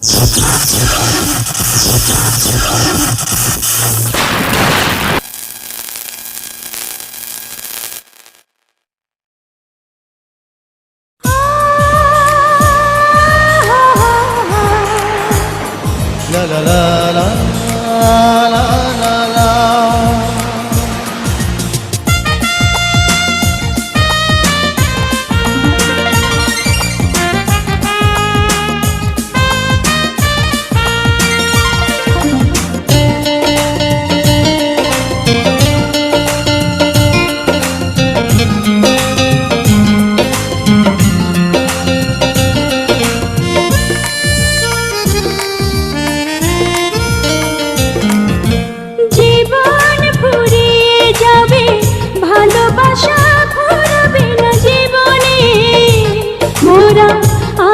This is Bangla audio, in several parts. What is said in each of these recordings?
La la la la la la la.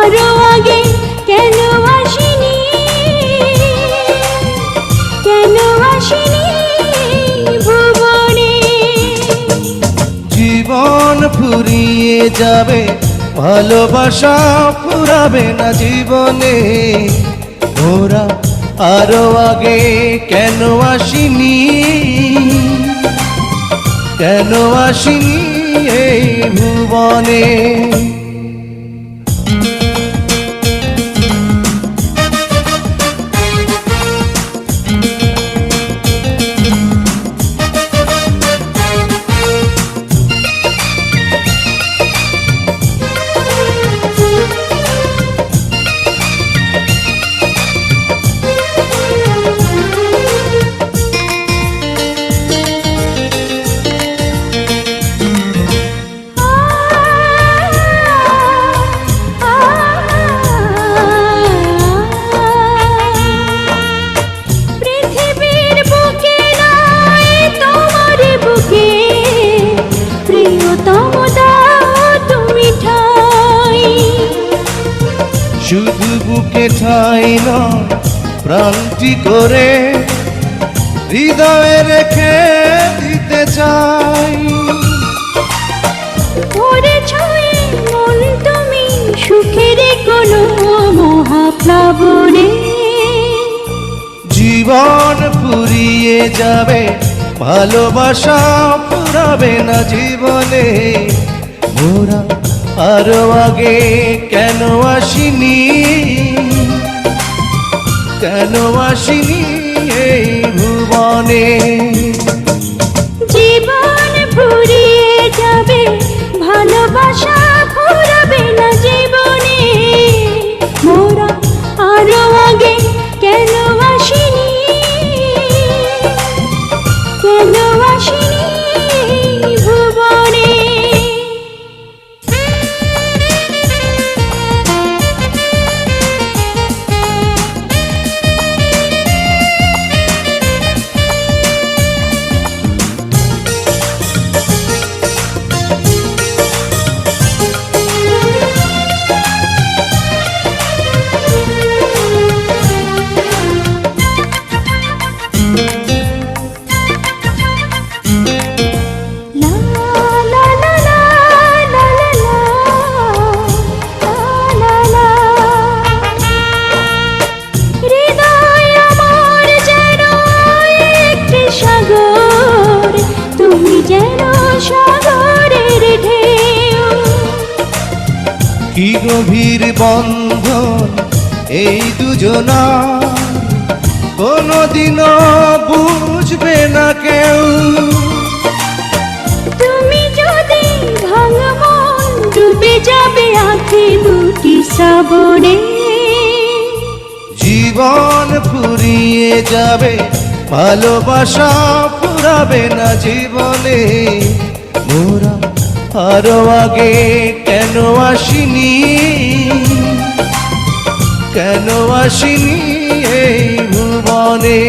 আরো আগে কেন আসিনি, কেন আসিনি ভুবনে? জীবন ফুরিয়ে যাবে, ভালোবাসা ফুরাবে না জীবনে। ওরা আরো আগে কেন আসিনি, কেন আসিনি এই ভুবনে? শুধু বুকে ঠাই নয়, প্রাণটি করে হৃদয়ে রেখে দিতে চাই। ওরে ছুঁয়ে মন তুমি সুখের কোনো মহাপ্লাবনে। জীবন ফুরিয়ে যাবে, ভালোবাসা ফুরাবে না জীবনে। মোরা আরো আগে কেন আসিনি, কেন আসিনি এই ভুবনে? জীবন ফুরিয়ে যাবে, ভালোবাসা ফুরাবে না জীবনে। মোরা আরো আগে কেন আসিনি, কেন আসিনি ভুবনে? কি গভীর বন্ধন এই দুজনা, কোনদিনও বুঝবে না কেউ। তুমি যদি ভাঙা মন, ডুবে যাবে আঁখি দুটি শ্রাবণে। জীবন ফুরিয়ে যাবে, ভালোবাসা ফুরাবে না জীবনে। মোরা আরো আগে কেন আসিনি, কেন আসিনি এই ভুবনে?